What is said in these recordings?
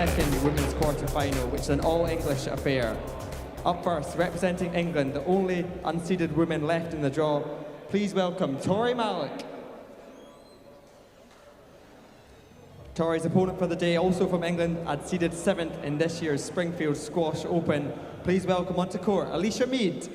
second women's quarter-final, which is an all-English affair. Up first, representing England, the only unseeded woman left in the draw, please welcome Torrie Malik. Torrie's opponent for the day, also from England, and seeded 7th in this year's Springfield Squash Open. Please welcome onto court, Alicia Mead.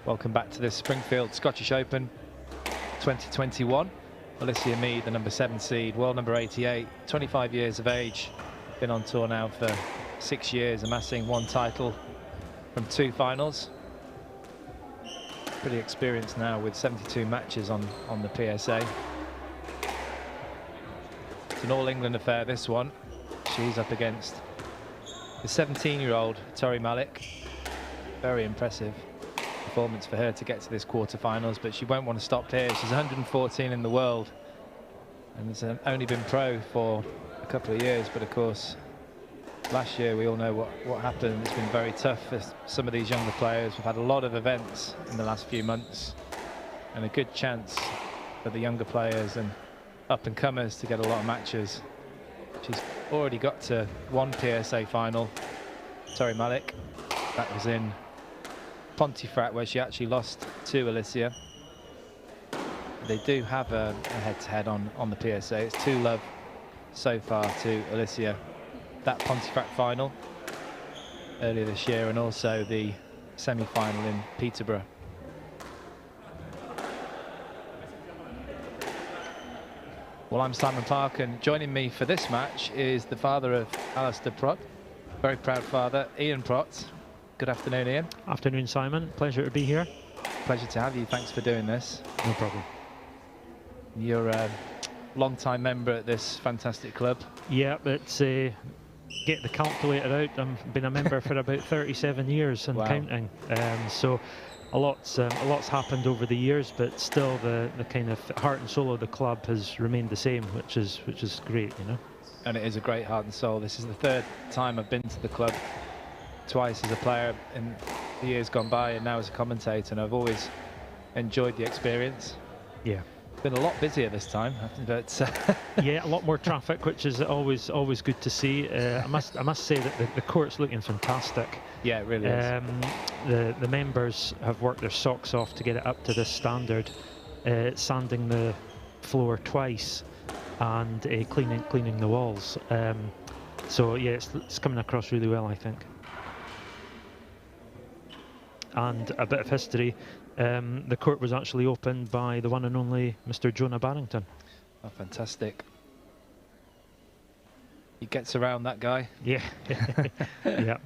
Welcome back to this Springfield Scottish Open 2021. Alicia Mead, the number 7 seed, world number 88, 25 years of age, been on tour now for 6 years, amassing 1 title from 2 finals. Pretty experienced now with 72 matches on the PSA. It's an all-England affair, this one. She's up against the 17-year-old Torrie Malik. Very impressive performance for her to get to this quarterfinals, but she won't want to stop here. She's 114 in the world and has only been pro for a couple of years, but of course last year we all know what happened. It's been very tough for some of these younger players. We've had a lot of events in the last few months and a good chance for the younger players and up-and-comers to get a lot of matches. She's already got to 1 PSA final, Torrie Malik. That was in Pontefract, where she actually lost to Alicia. They do have a head-to-head on the PSA. It's 2-love so far to Alicia. That Pontefract final earlier this year, and also the semi-final in Peterborough. Well, I'm Simon Park, and joining me for this match is the father of Alistair Prott, very proud father, Ian Prott. Good afternoon, Ian. Afternoon, Simon. Pleasure to be here. Pleasure to have you. Thanks for doing this. No problem. You're a long-time member at this fantastic club. Yeah, it's get the calculator out. I've been a member for about 37 years and wow, counting. So a lot's happened over the years, but still the kind of heart and soul of the club has remained the same, which is great, you know. And it is a great heart and soul. This is the 3rd time I've been to the club. Twice as a player in the years gone by, and now as a commentator, and I've always enjoyed the experience. Yeah, it's been a lot busier this time, but yeah, a lot more traffic, which is always good to see. I must say that the court's looking fantastic. Yeah, it really is. The members have worked their socks off to get it up to this standard, sanding the floor twice and cleaning the walls. So yeah, it's coming across really well, I think. And a bit of history, the court was actually opened by the one and only Mr. Jonah Barrington. Oh, fantastic. He gets around that guy. Yeah. Yeah.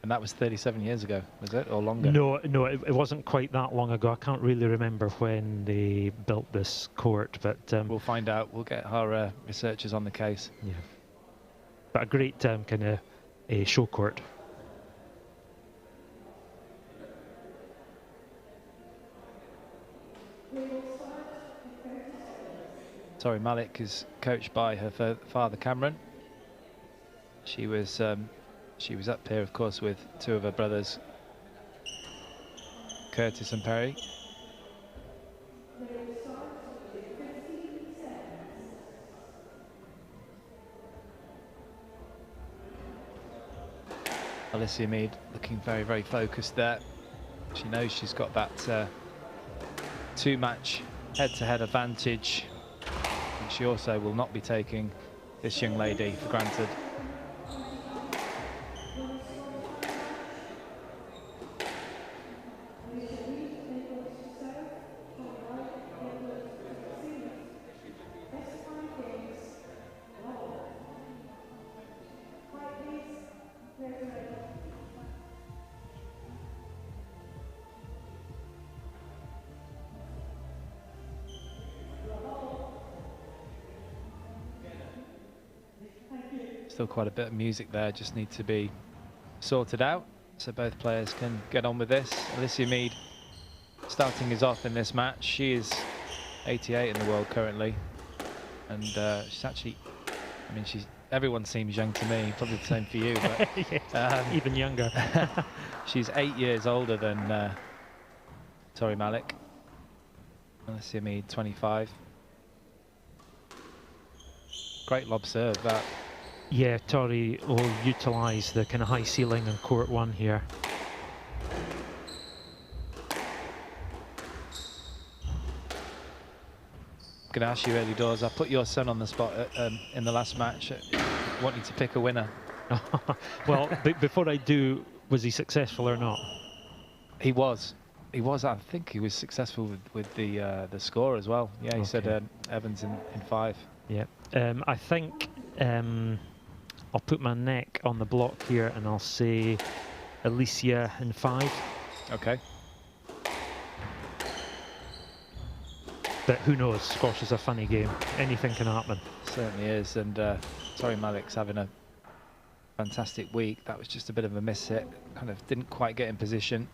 And that was 37 years ago, was it, or longer? No, it wasn't quite that long ago. I can't really remember when they built this court, but We'll find out. We'll get our researchers on the case. yeah. But a great kind of a show court. Torrie Malik is coached by her father, Cameron. She was up here, of course, with two of her brothers, Curtis and Perry. Alicia Mead looking very, very focused there. She knows she's got that two-match head-to-head advantage. And she also will not be taking this young lady for granted. Still quite a bit of music there, just need to be sorted out so both players can get on with this. Alicia Mead starting us off in this match. She is 88 in the world currently, and she's actually, I mean, everyone seems young to me, probably the same for you, but yes, even younger. She's 8 years older than Torrie Malik. Alicia Mead, 25. Great lob serve, that. Yeah, Torrie will utilise the kind of high ceiling on court one here. I'm going to ask you early doors. I put your son on the spot in the last match. I want you to pick a winner. Well, before I do, was he successful or not? He was. He was. I think he was successful with the score as well. Yeah, he said Evans in 5. Yeah. I think I'll put my neck on the block here and I'll say Alicia in 5. Okay. But who knows? Squash is a funny game. Anything can happen. Certainly is. And Torrie Malik's having a fantastic week. That was just a bit of a miss hit. Kind of didn't quite get in position.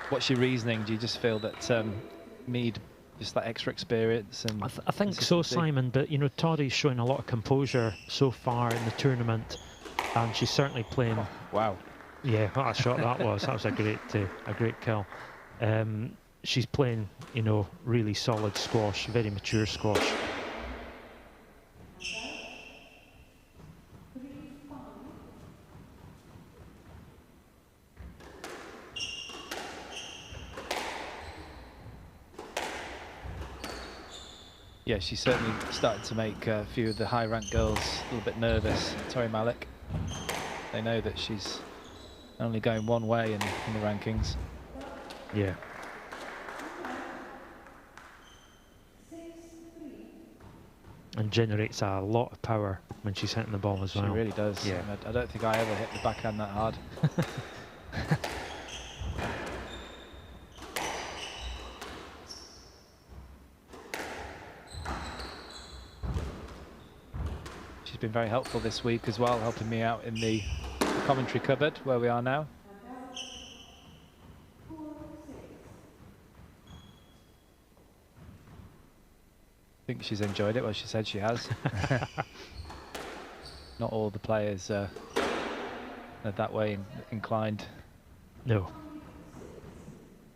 What's your reasoning? Do you just feel that Mead, just that extra experience? And I think so, Simon. But you know, Torrie's showing a lot of composure so far in the tournament, and she's certainly playing. Oh, wow! Yeah, what a shot that was! That was a great kill. She's playing, you know, really solid squash, very mature squash. Yeah, she's certainly started to make a few of the high-ranked girls a little bit nervous. Torrie Malik, they know that she's only going one way in the rankings. Yeah. And generates a lot of power when she's hitting the ball as well. She really does. Yeah. I don't think I ever hit the backhand that hard. She's been very helpful this week as well, helping me out in the commentary cupboard where we are now. I think she's enjoyed it. Well, she said she has. Not all the players are that way inclined. No.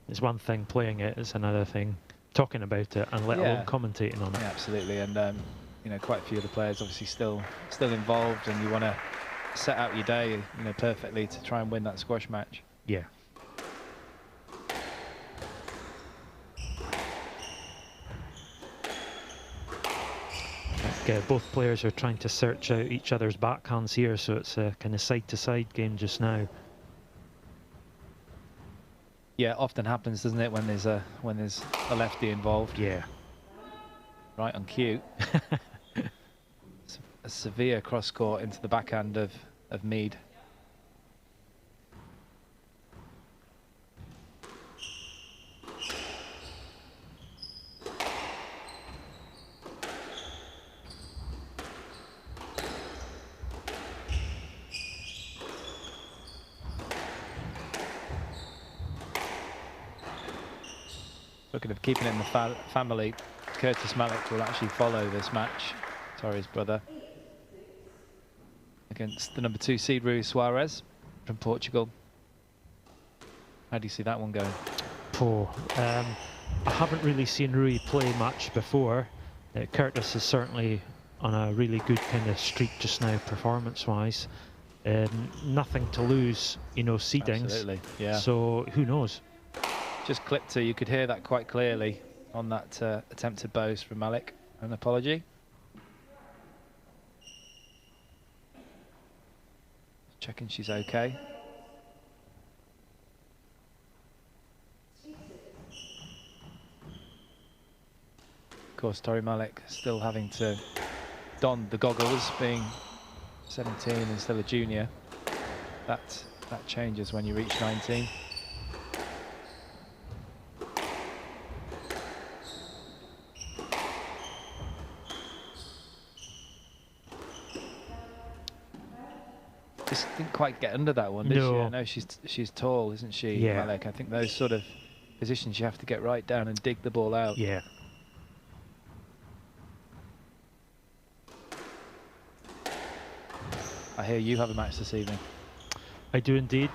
It's one thing playing it, it's another thing talking about it and let alone commentating on it. Yeah, absolutely. And you know, quite a few of the players obviously still involved, and you want to set out your day, you know, perfectly to try and win that squash match. Yeah. Both players are trying to search out each other's backhands here, so it's a kind of side-to-side game just now. Yeah, it often happens, doesn't it, when there's a lefty involved? Yeah. Right on cue. A severe cross court into the backhand of Mead. Looking of keeping it in the family, Curtis Malik will actually follow this match, Torrie's brother, against the number 2 seed Rui Suarez from Portugal. How do you see that one going? I haven't really seen Rui play much before. Curtis is certainly on a really good kind of streak just now, performance-wise. Nothing to lose, you know, seedings. Absolutely, yeah. So who knows? Just clipped her, you could hear that quite clearly on that attempted boast from Malik. An apology. Checking she's okay. Of course, Torrie Malik still having to don the goggles, being 17 and still a junior. That changes when you reach 19. Just didn't quite get under that one, did she? I know she's tall, isn't she, yeah. Malik? I think those sort of positions you have to get right down and dig the ball out. Yeah. I hear you have a match this evening. I do indeed.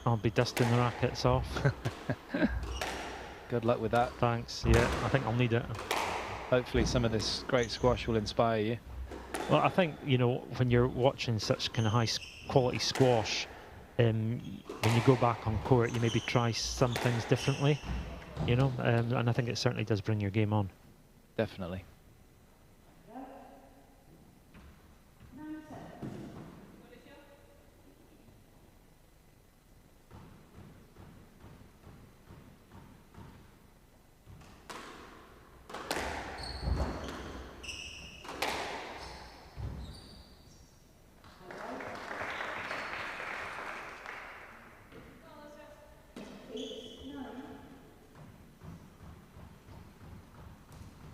I'll be dusting the rackets off. Good luck with that. Thanks. Yeah, I think I'll need it. Hopefully some of this great squash will inspire you. Well, I think, you know, when you're watching such kind of high quality squash, when you go back on court, you maybe try some things differently, you know, and I think it certainly does bring your game on. Definitely.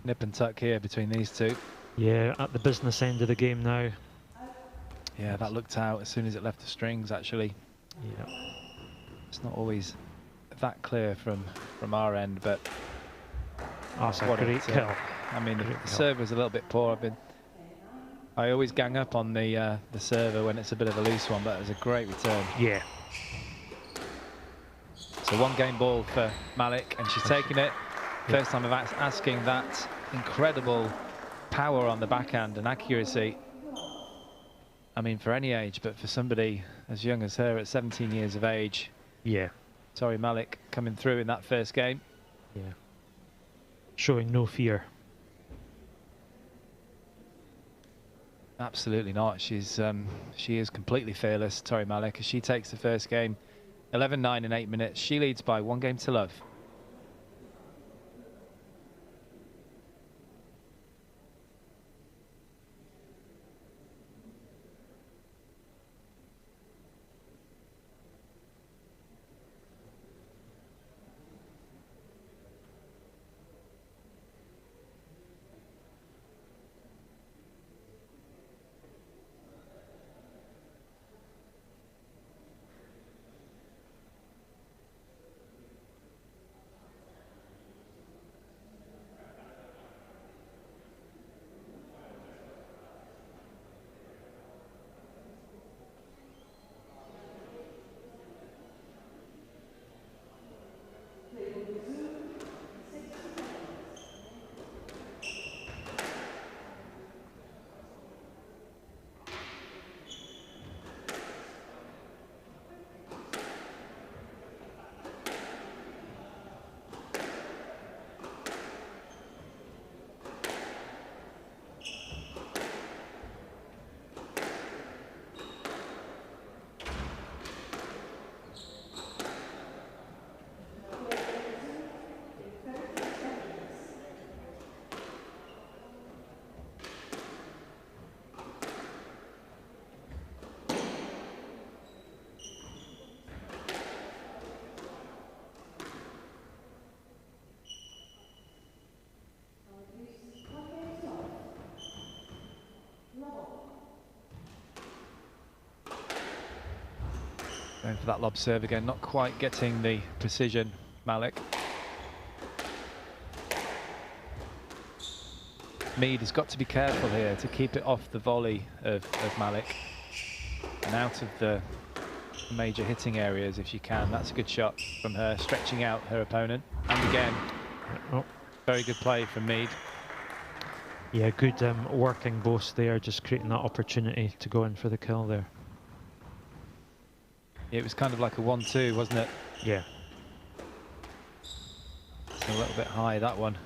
Nip and tuck here between these two. Yeah, at the business end of the game now. Yeah, that looked out as soon as it left the strings, actually. Yeah. It's not always that clear from our end, but that's a great kill. I mean, the serve was a little bit poor. I always gang up on the server when it's a bit of a loose one, but it was a great return. Yeah. So one game ball for Malik, and she's taken it. First time of asking that incredible power on the backhand and accuracy. I mean, for any age, but for somebody as young as her at 17 years of age. Yeah. Torrie Malik coming through in that first game. Yeah. Showing no fear. Absolutely not. She is completely fearless, Torrie Malik, as she takes the first game. 11-9 in 8 minutes. She leads by 1-0. Going for that lob serve again, not quite getting the precision, Malik. Mead has got to be careful here to keep it off the volley of Malik and out of the major hitting areas if she can. That's a good shot from her, stretching out her opponent. And again, very good play from Mead. Yeah, good working both there, just creating that opportunity to go in for the kill there. It was kind of like a 1-2, wasn't it? Yeah. It's a little bit high, that one.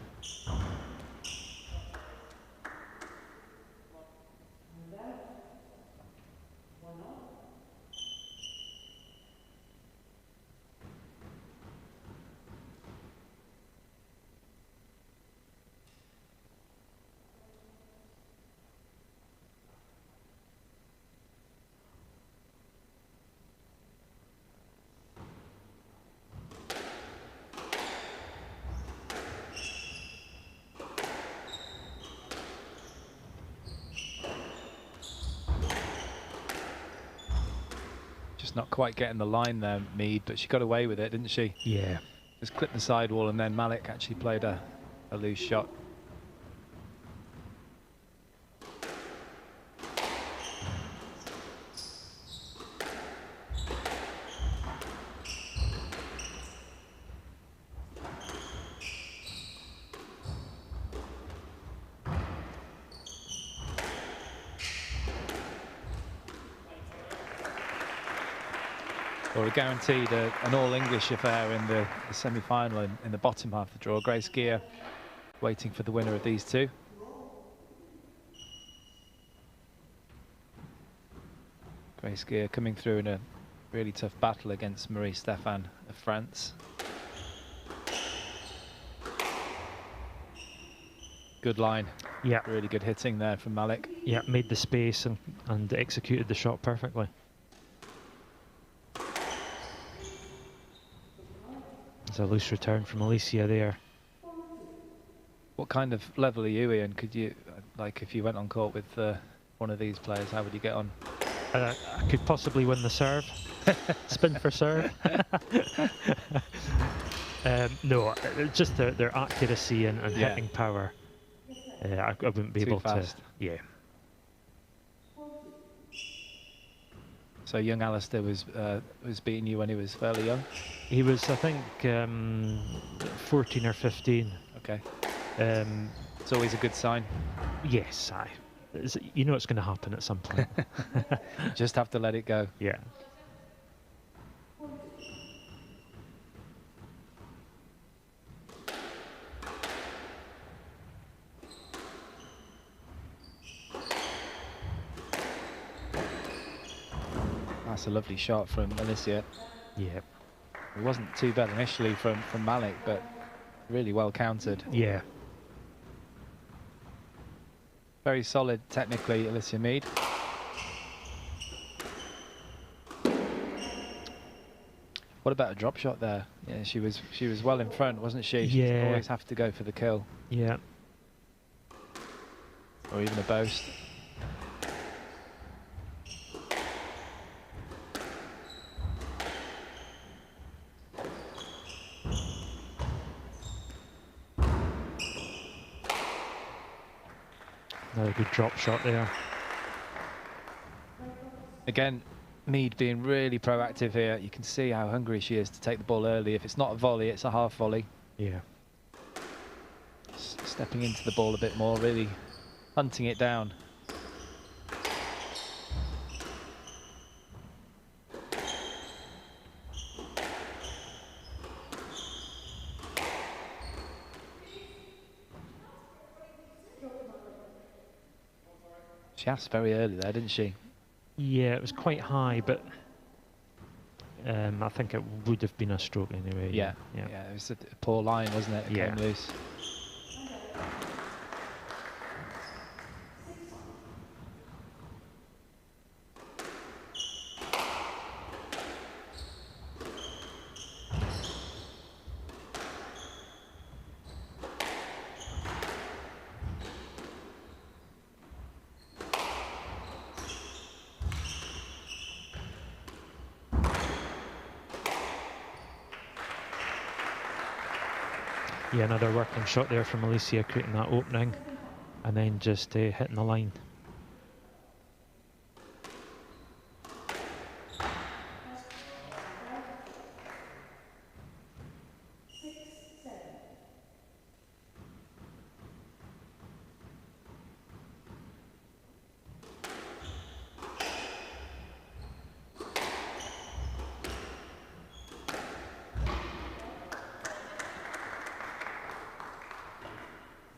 Just not quite getting the line there, Mead, but she got away with it, didn't she? Yeah. Just clipped the sidewall, and then Malik actually played a loose shot. Or guaranteed an all-English affair in the semi-final in the bottom half of the draw. Grace Gear waiting for the winner of these two. Grace Gear coming through in a really tough battle against Marie Stéphane of France. Good line. Yeah. Really good hitting there from Malik. Yeah, made the space and executed the shot perfectly. There's a loose return from Alicia there. What kind of level are you, Ian? Could you, like, if you went on court with one of these players, how would you get on? I could possibly win the serve. Spin for serve. No, just their accuracy and Yeah. hitting power. I wouldn't be Too able fast. to. Yeah. So young Alistair was beating you when he was fairly young? He was, I think, 14 or 15. Okay. It's always a good sign. Yes, you know it's going to happen at some point. Just have to let it go. Yeah. That's a lovely shot from Alicia. Yeah. It wasn't too bad initially from Malik, but really well countered. Yeah. Very solid technically, Alicia Mead. What about a drop shot there? Yeah, she was well in front, wasn't she? She Yeah. always have to go for the kill. Yeah. Or even a boast. Another good drop shot there. Again, Mead being really proactive here. You can see how hungry she is to take the ball early. If it's not a volley, it's a half volley. Yeah. Stepping into the ball a bit more, really hunting it down. She asked very early there, didn't she? Yeah, it was quite high, but I think it would have been a stroke anyway. Yeah, Yeah. it was a poor line, wasn't it? It Yeah. came loose. Yeah, another working shot there from Alicia, creating that opening, and then just hitting the line.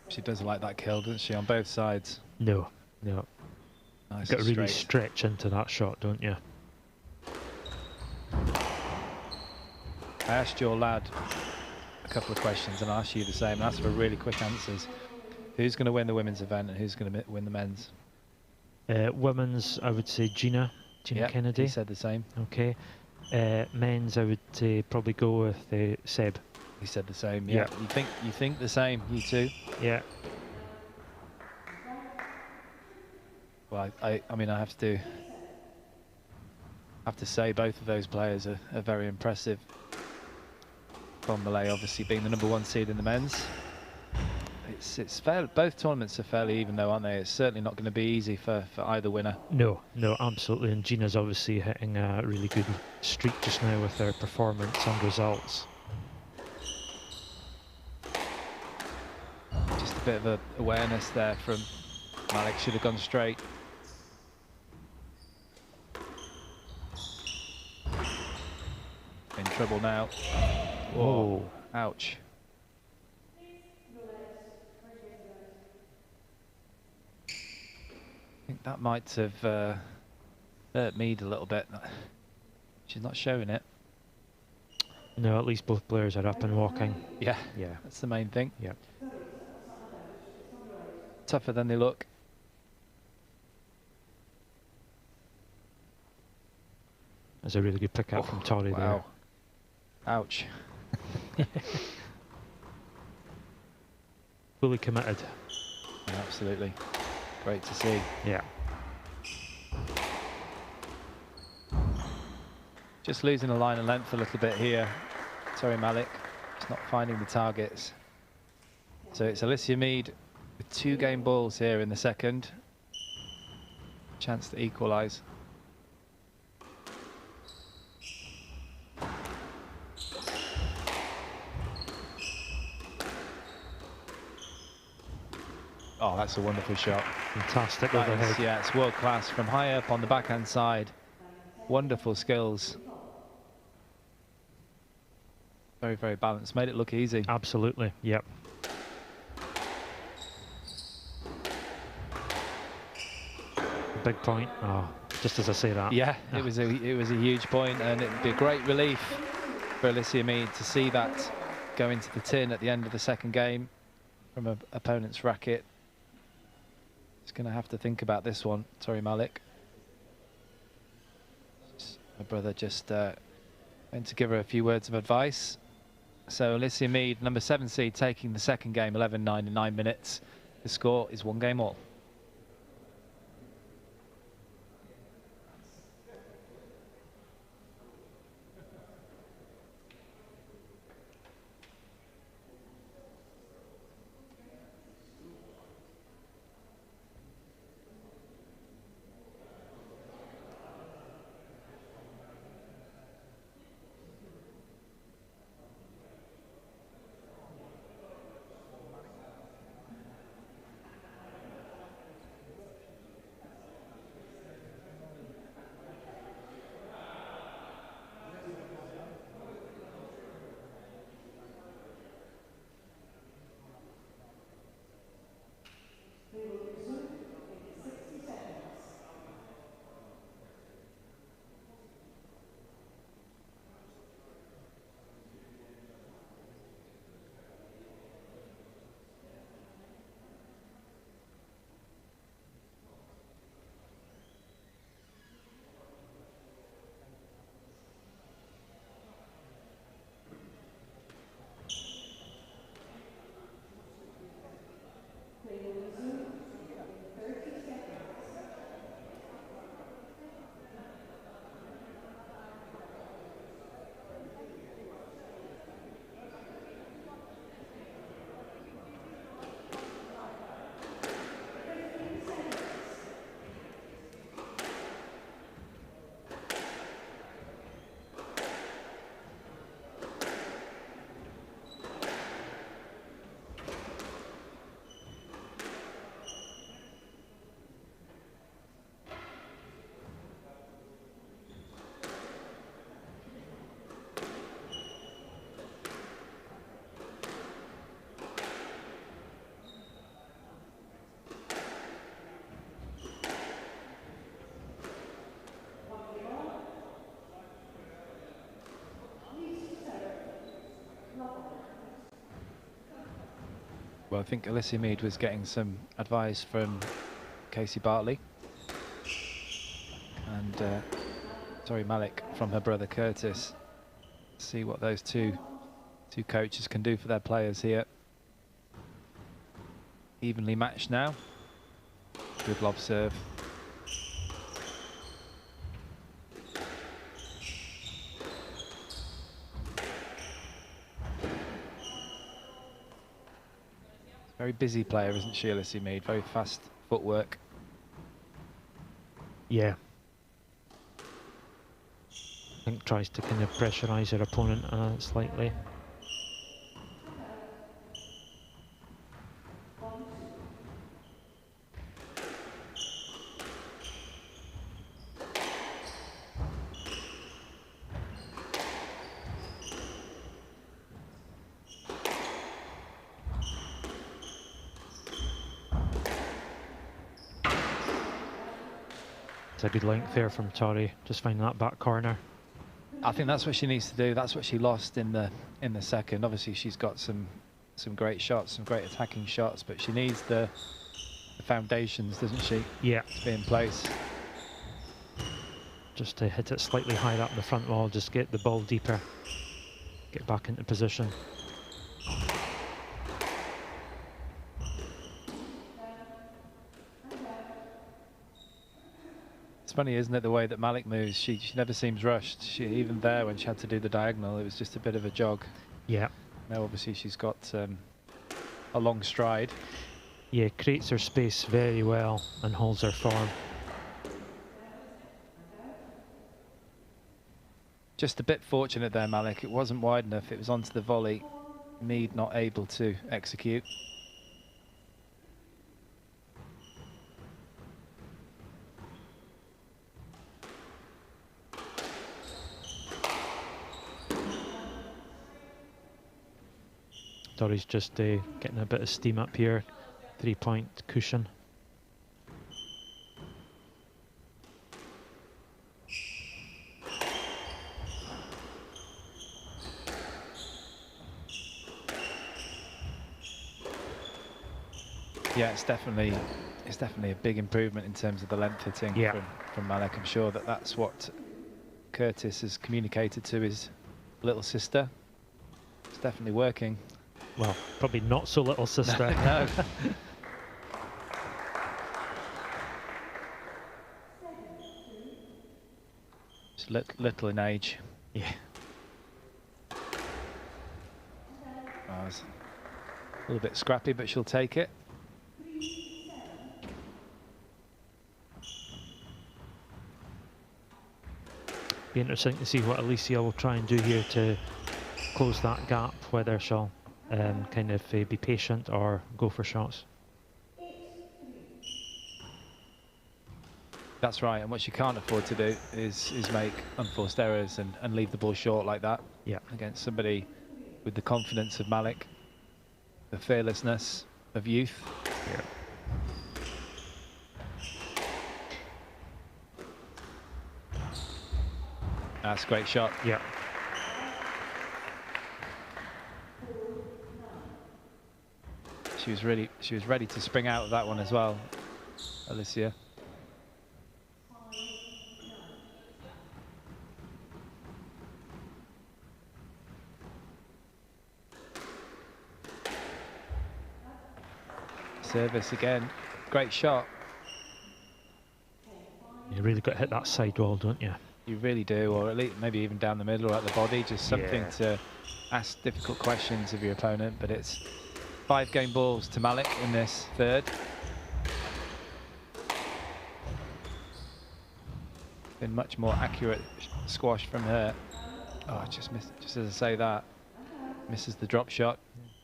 She does like that kill, doesn't she, on both sides? No, no. Nice. Got to really straight. stretch into that shot, don't you? I asked your lad a couple of questions, and I'll ask you the same. I asked for really quick answers. Who's going to win the women's event, and who's going to win the men's? Women's, I would say Gina Yep, Kennedy. he said the same. Okay. Men's, I would probably go with Seb. He said the same. Yeah. You think the same, you two? Yeah. Well, I mean, I have to say both of those players are very impressive. Von Malay obviously being the #1 seed in the men's. It's fair. Both tournaments are fairly even though, aren't they? It's certainly not going to be easy for either winner. No, absolutely. And Gina's obviously hitting a really good streak just now with her performance and results. Just a bit of awareness there from Malik. Should have gone straight. In trouble now. Whoa. Ouch. I think that might have hurt Mead a little bit. She's not showing it. No, at least both players are up and walking. Yeah, Yeah. that's the main thing. Yeah. Tougher than they look. There's a really good pick up from Torrie there. Ouch. Fully committed. Yeah, absolutely. Great to see. Yeah. Just losing a line of length a little bit here. Torrie Malik just not finding the targets. So it's Alicia Mead with 2 game balls here in the second. Chance to equalise. Oh, that's a wonderful shot. Fantastic That overhead. is, yeah, it's world class from high up on the backhand side. Wonderful skills. Very, very balanced. Made it look easy. Absolutely, yep. Big point. Oh, just as I say that. Yeah, it was a huge point, and it'd be a great relief for Alicia Mead to see that go into the tin at the end of the second game from an opponent's racket. He's going to have to think about this one, Torrie Malik. My brother just went to give her a few words of advice. So Alicia Mead, #7 seed, taking the second game, 11-9 in 9 minutes. The score is 1 game all. Well, I think Alicia Mead was getting some advice from Casey Bartley. And Torrie Malik from her brother Curtis. See what those two coaches can do for their players here. Evenly matched now. Good lob serve. Very busy player, isn't she, Alicia Mead? Very fast footwork. Yeah. I think tries to kind of pressurise her opponent slightly. It's a good length there from Torrie, just finding that back corner. I think that's what she needs to do. That's what she lost in the second. Obviously, she's got some great shots, some great attacking shots, but she needs the foundations, doesn't she? Yeah. To be in place. Just to hit it slightly higher up the front wall, just get the ball deeper, get back into position. It's funny, isn't it, the way that Malik moves? She never seems rushed. Even there, when she had to do the diagonal, it was just a bit of a jog. Yeah. Now, obviously, she's got a long stride. Yeah, creates her space very well and holds her form. Just a bit fortunate there, Malik. It wasn't wide enough. It was onto the volley. Mead not able to execute. Torrie's just getting a bit of steam up here. 3-point cushion. Yeah, it's definitely a big improvement in terms of the length hitting from Malik. I'm sure that's what Curtis has communicated to his little sister. It's definitely working. Well, probably not so little sister. No. Just little in age. Yeah. Oh, it's a little bit scrappy, but she'll take it. Be interesting to see what Alicia will try and do here to close that gap, whether she'll kind of be patient or go for shots. That's right, and what she can't afford to do is make unforced errors and leave the ball short like that. Yeah. Against somebody with the confidence of Malik, the fearlessness of youth. Yeah. That's a great shot. Yeah. She was ready to spring out of that one as well, Alicia. Service again, great shot. You really got to hit that side wall, don't you? You really do, or at least maybe even down the middle or at the body, just something to ask difficult questions of your opponent. But it's 5 game balls to Malik in this third. Been much more accurate squash from her. Oh, just missed, just as I say that. Misses the drop shot.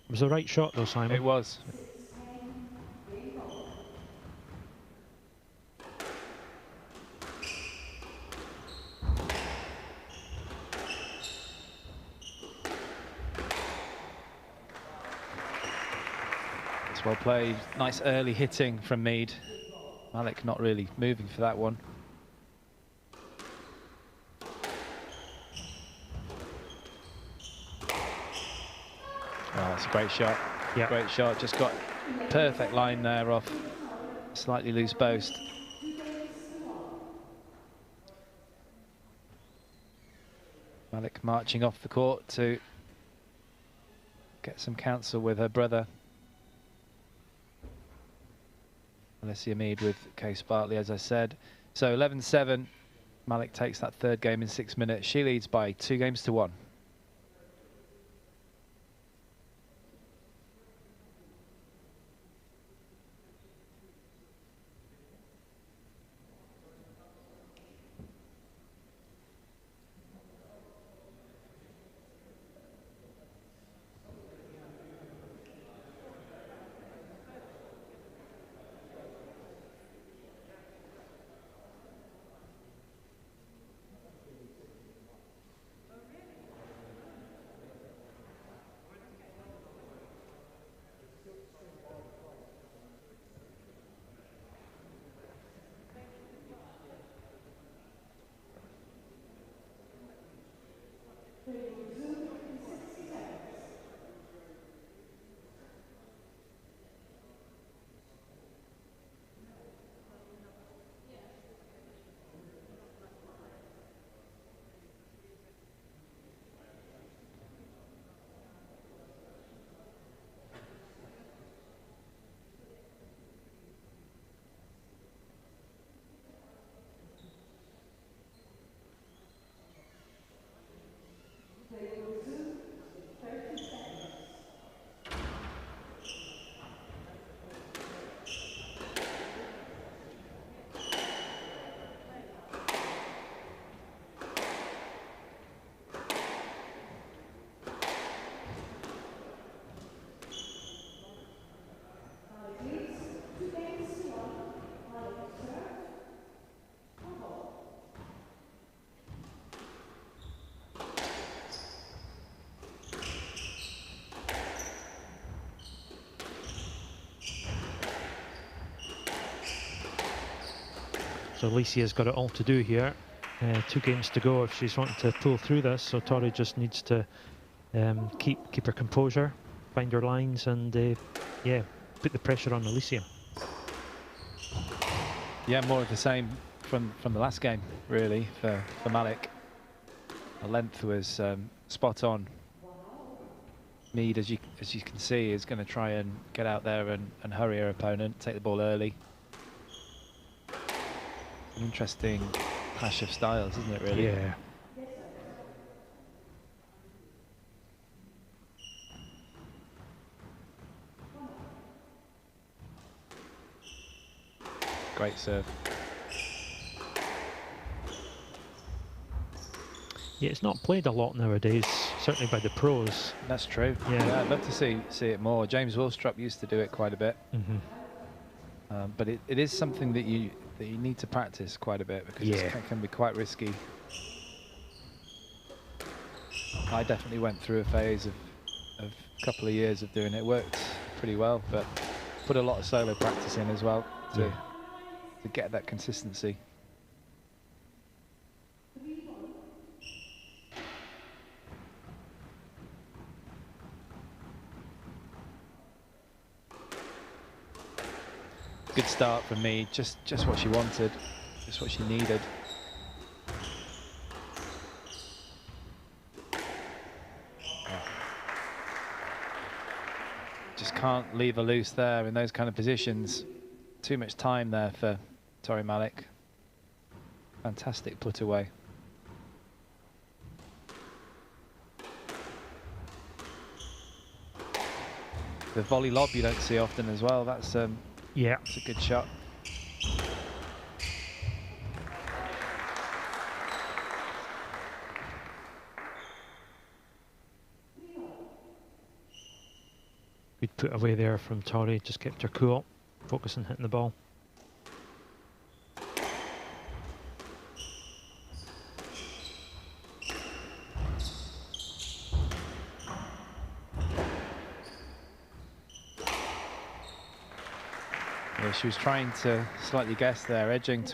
It was the right shot though, Simon. It was. Well played, nice early hitting from Mead. Malik not really moving for that one. Oh, that's a great shot. Yeah. Great shot, just got perfect line there off slightly loose post. Malik marching off the court to get some counsel with her brother. Alicia Mead with Case Bartley, as I said. So 11-7, Malik takes that third game in 6 minutes. She leads by 2-1. So Alicia's got it all to do here. 2 games to go if she's wanting to pull through this. So Torrie just needs to keep her composure, find her lines, and yeah, put the pressure on Alicia. Yeah, more of the same from the last game, really, for Malik. The length was spot on. Mead, as you can see, is going to try and get out there and hurry her opponent, take the ball early. An interesting clash of styles, isn't it, really? Yeah. Great serve. Yeah, it's not played a lot nowadays, certainly by the pros. That's true. Yeah. I'd love to see it more. James Willstrop used to do it quite a bit. But it is something that you need to practice quite a bit, because it can be quite risky. I definitely went through a phase of a couple of years of doing it. Worked pretty well, but put a lot of solo practice in as well to get that consistency. Good start from me, just what she wanted, just what she needed. Just can't leave her loose there in those kind of positions. Too much time there for Torrie Malik. Fantastic put away. The volley lob you don't see often as well. That's it's a good shot. Good put away there from Torrie, just kept her cool, focus on hitting the ball. Yeah, she was trying to slightly guess there, edging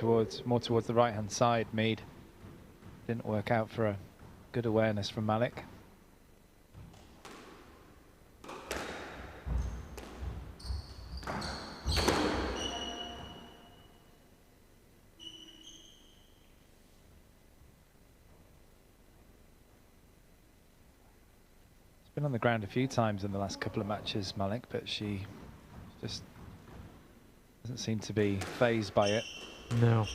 more towards the right-hand side. Mead didn't work out for a good awareness from Malik. been on the ground a few times in the last couple of matches, Malik, but she just doesn't seem to be phased by it. No.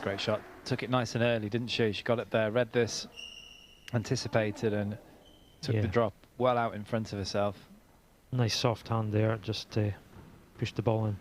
Great shot. Took it nice and early, didn't she? She got it there, read this, anticipated, and took the drop well out in front of herself. Nice soft hand there, just to push the ball in.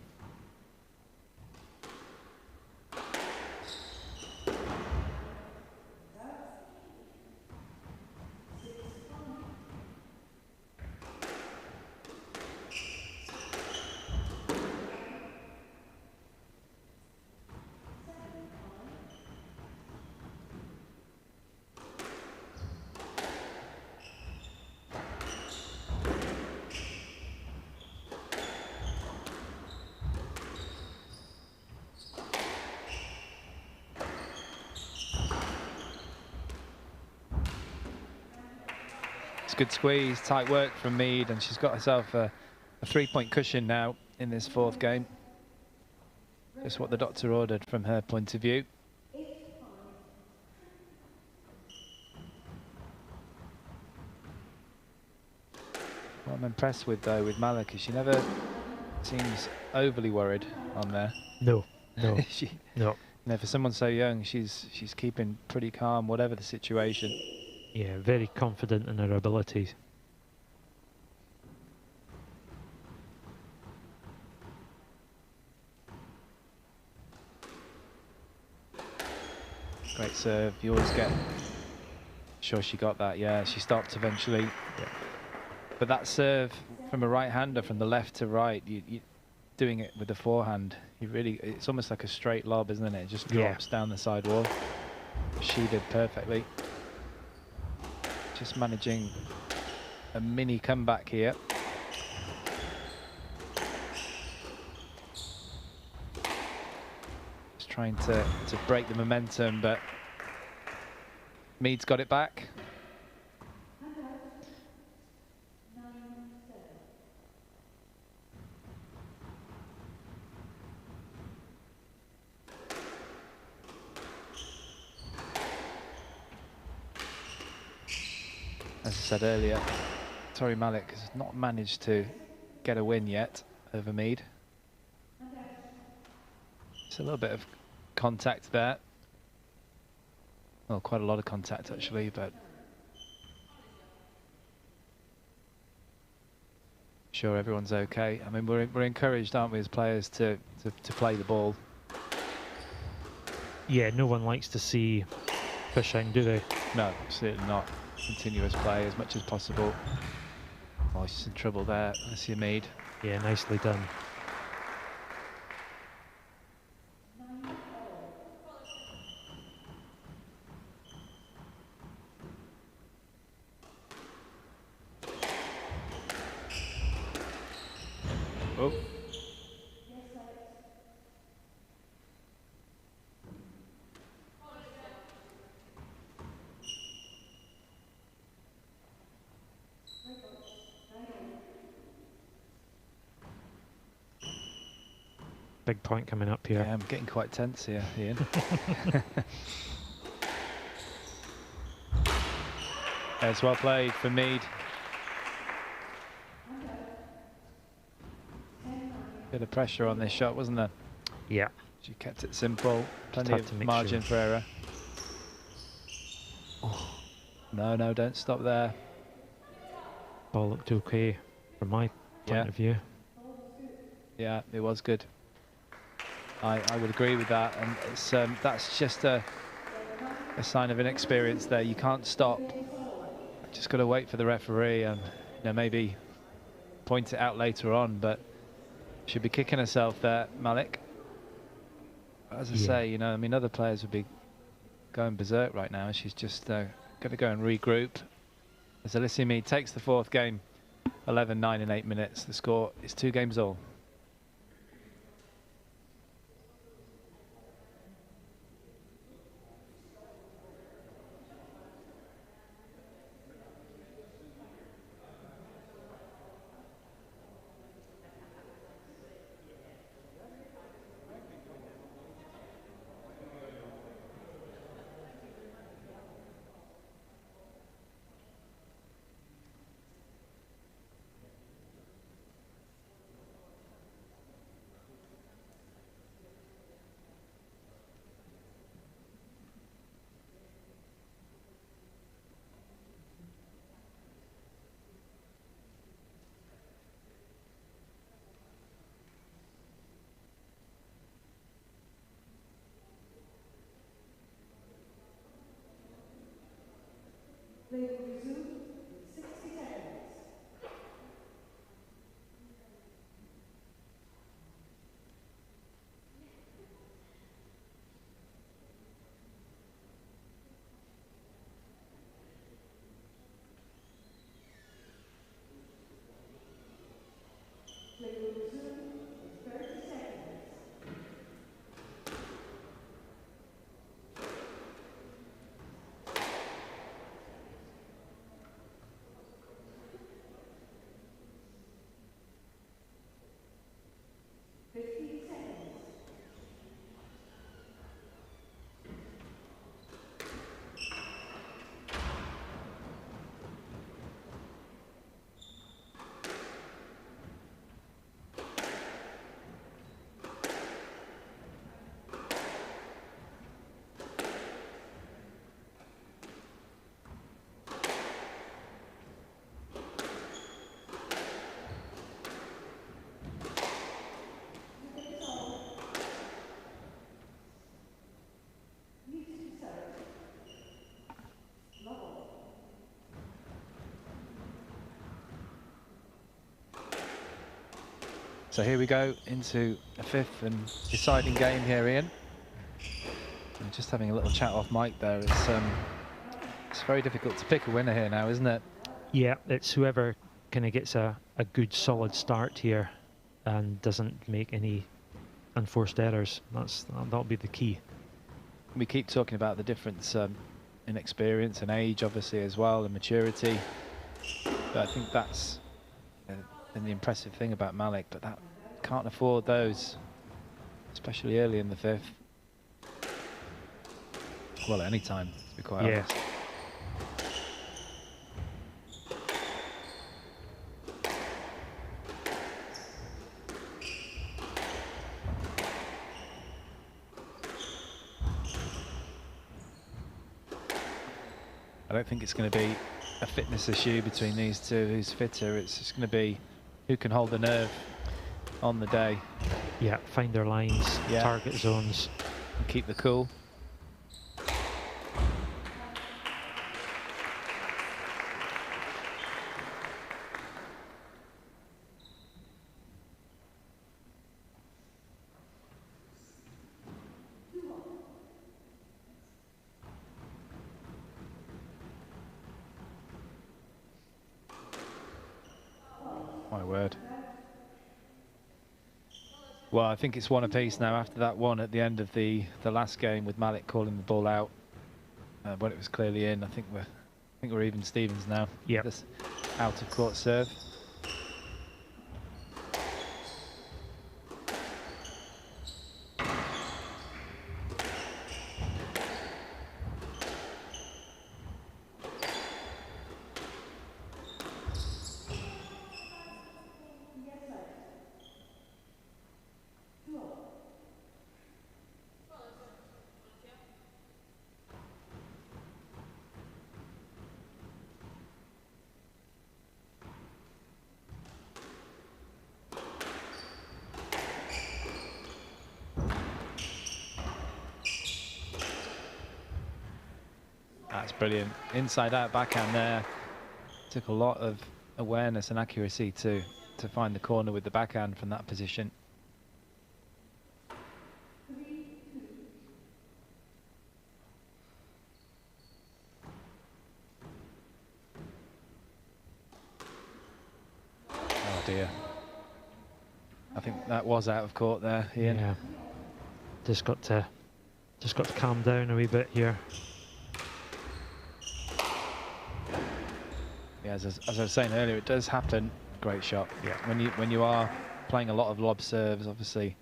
Good squeeze, tight work from Mead, and she's got herself a 3-point cushion now in this fourth game. Just what the doctor ordered from her point of view. What I'm impressed with, though, with Malik is she never seems overly worried on there. No, no, she, no. You know, for someone so young, she's keeping pretty calm, whatever the situation. Yeah, very confident in her abilities. Great serve. You always get. Sure, she got that. Yeah, she stopped eventually. Yeah. But that serve from a right-hander, from the left to right, you doing it with the forehand. You really, it's almost like a straight lob, isn't it? It just drops down the side wall. She did perfectly. Just managing a mini comeback here. Just trying to break the momentum, but Mead's got it back. As I said earlier, Torrie Malik has not managed to get a win yet over Mead. It's a little bit of contact there. Well, quite a lot of contact actually, but sure everyone's okay. I mean, we're encouraged, aren't we, as players to play the ball. Yeah, no one likes to see pushing, do they? No, certainly not. Continuous play as much as possible. Oh, she's in trouble there, Alicia Mead. Yeah, nicely done. Oh. Big point coming up here. Yeah, I'm getting quite tense here, Ian. It's well played for Mead. Bit of pressure on this shot, wasn't there? Yeah. She kept it simple. Plenty of margin for error. Oh. No, don't stop there. Ball looked okay from my point of view. Yeah, it was good. I would agree with that, and it's that's just a sign of inexperience there. You can't stop. Just got to wait for the referee and maybe point it out later on, but should be kicking herself there, Malik. As I say, I mean, other players would be going berserk right now. She's just going to go and regroup. As Alicia Mead takes the fourth game, 11-9 in 8 minutes. The score is 2 games all. So here we go into a 5th and deciding game here, Ian. And just having a little chat off mic there. It's very difficult to pick a winner here now, isn't it? Yeah, it's whoever kind of gets a good solid start here and doesn't make any unforced errors. That'll be the key. We keep talking about the difference in experience and age, obviously, as well, and maturity. But I think that's been the impressive thing about Malik, but that can't afford those, especially early in the 5th. Well, at any time, to be quite honest. I don't think it's going to be a fitness issue between these two, who's fitter. It's just going to be who can hold the nerve on the day. Yeah, find their lines, target zones. And keep the cool. My word. Well, I think it's one apiece now after that one at the end of the last game with Malik calling the ball out when it was clearly in. I think we're even Stevens now. Yeah. This out of court serve. That's brilliant. Inside out backhand there. Took a lot of awareness and accuracy to find the corner with the backhand from that position. Oh dear. I think that was out of court there, Ian. Yeah. Just got to calm down a wee bit here. Yeah, as I was saying earlier, it does happen. Great shot. Yeah. When you are playing a lot of lob serves, obviously,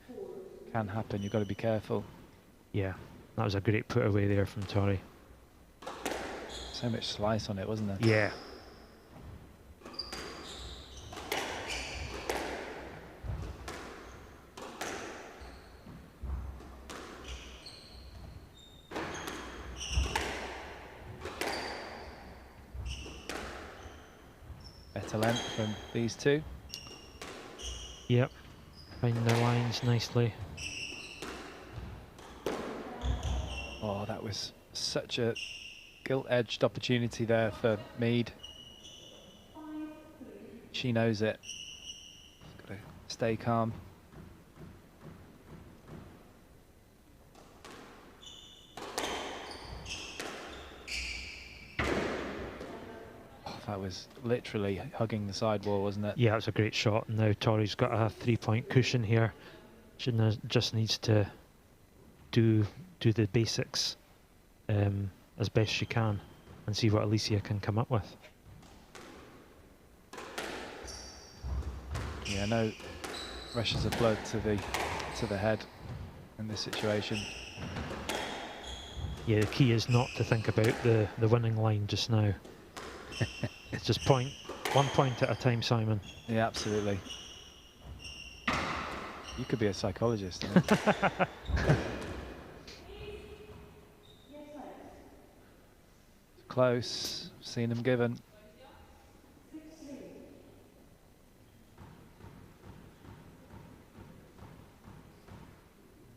can happen. You've got to be careful. Yeah, that was a great put away there from Torrie. So much slice on it, wasn't there? Yeah. Better length from these two. Yep, finding their lines nicely. Oh, that was such a gilt-edged opportunity there for Mead. She knows it. Got to stay calm. That was literally hugging the sidewall, wasn't it? Yeah, it was a great shot. And now Torrie's got a 3-point cushion here. She just needs to do the basics as best she can and see what Alicia can come up with. Yeah, no rushes of blood to the head in this situation. Yeah, the key is not to think about the winning line just now. It's just one point at a time, Simon. Yeah, absolutely. You could be a psychologist. I think. Close. Seen him given.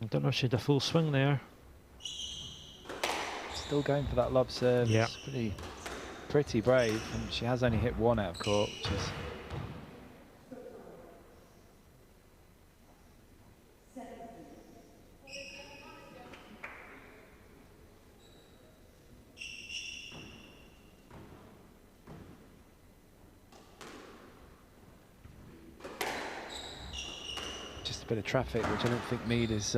I don't know if she had a full swing there. Still going for that lob serve. Yeah. It's pretty brave, and she has only hit one out of court, which is a bit of traffic, which I don't think Mead is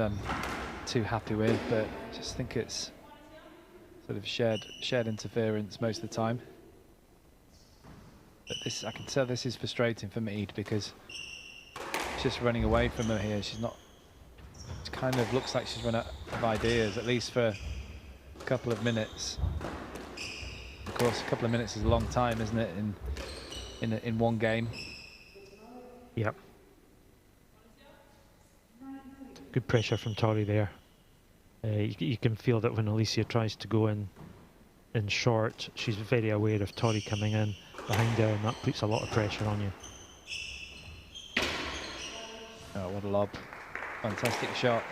too happy with, but I just think it's sort of shared interference most of the time. But this, I can tell this is frustrating for Mead because she's just running away from her here. She's not, it kind of looks like she's run out of ideas, at least for a couple of minutes. Of course, a couple of minutes is a long time, isn't it, in one game? Yep. Good pressure from Torrie there. You can feel that when Alicia tries to go in short, she's very aware of Torrie coming in behind her, and that puts a lot of pressure on you. Oh, what a lob. Fantastic shot.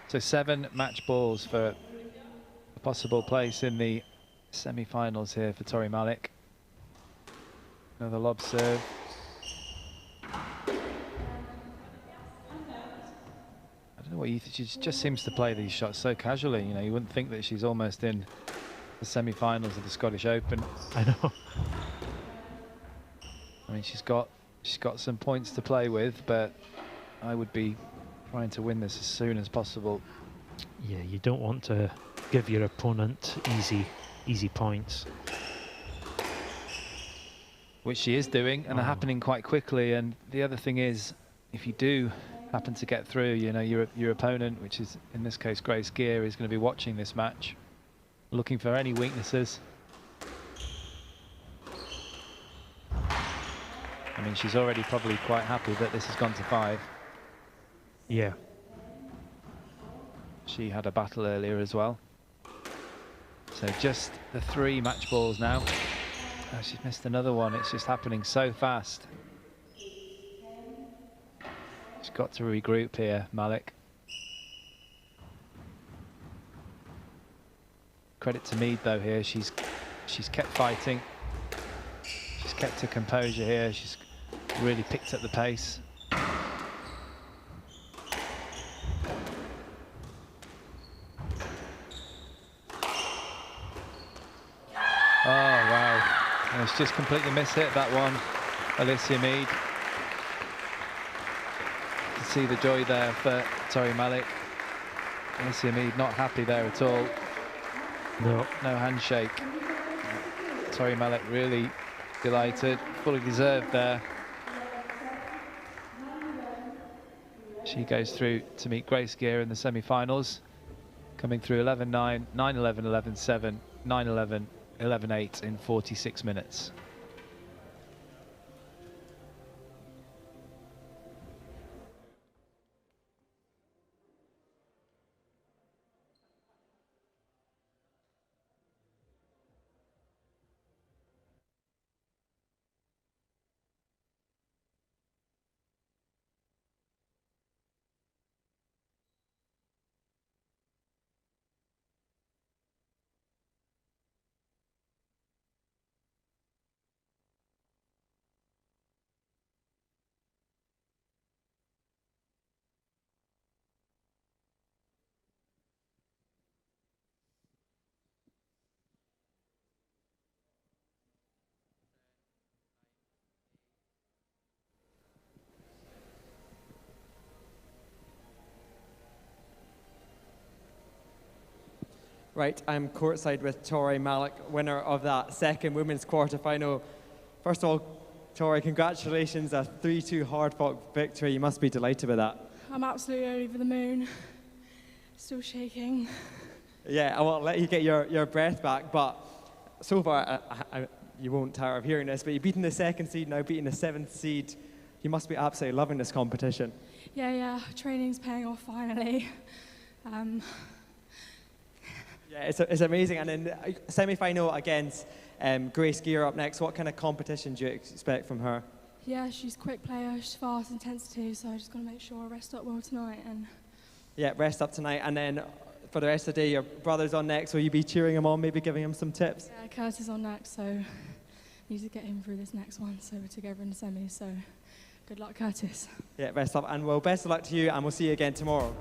So 7 match balls for a possible place in the semi-finals here for Torrie Malik. Another lob serve. I don't know what you think. She just seems to play these shots so casually. You know, you wouldn't think that she's almost in the semi-finals of the Scottish Open. I know. I mean, she's got some points to play with, but I would be trying to win this as soon as possible. Yeah, you don't want to give your opponent easy points. Which she is doing, and are happening quite quickly. And the other thing is, if you do happen to get through, you know, your opponent, which is in this case Grace Gear, is going to be watching this match, looking for any weaknesses. I mean, she's already probably quite happy that this has gone to 5. Yeah. She had a battle earlier as well. So just the 3 match balls now. Oh, she's missed another one. It's just happening so fast. She's got to regroup here, Malik. Credit to Mead though here. She's kept fighting. She's kept her composure here. She's really picked up the pace. Oh, wow. And it's just completely mishit that one, Alicia Mead. You can see the joy there for Torrie Malik. Alicia Mead not happy there at all. No. No handshake. Torrie Malik really delighted, fully deserved there. She goes through to meet Grace Gear in the semi-finals, coming through 11-9, 9-11, 11-7, 9-11, 11-8 in 46 minutes. Right, I'm courtside with Torrie Malik, winner of that second women's quarterfinal. First of all, Torrie, congratulations, a 3-2 hard-fought victory. You must be delighted with that. I'm absolutely over the moon. Still shaking. Yeah, I won't let you get your breath back, but so far, you won't tire of hearing this, but you've beaten the 2nd seed, now beating the 7th seed. You must be absolutely loving this competition. Yeah, training's paying off finally. Yeah, it's amazing. And then semi-final against Grace Gear up next. What kind of competition do you expect from her? Yeah, she's a quick player, she's fast, intensity, so I just got to make sure I rest up well tonight. And yeah, rest up tonight. And then for the rest of the day, your brother's on next. Will you be cheering him on, maybe giving him some tips? Yeah, Curtis is on next, so need to get him through this next one. So we're together in the semis, so good luck, Curtis. Yeah, rest up. And well, best of luck to you, and we'll see you again tomorrow.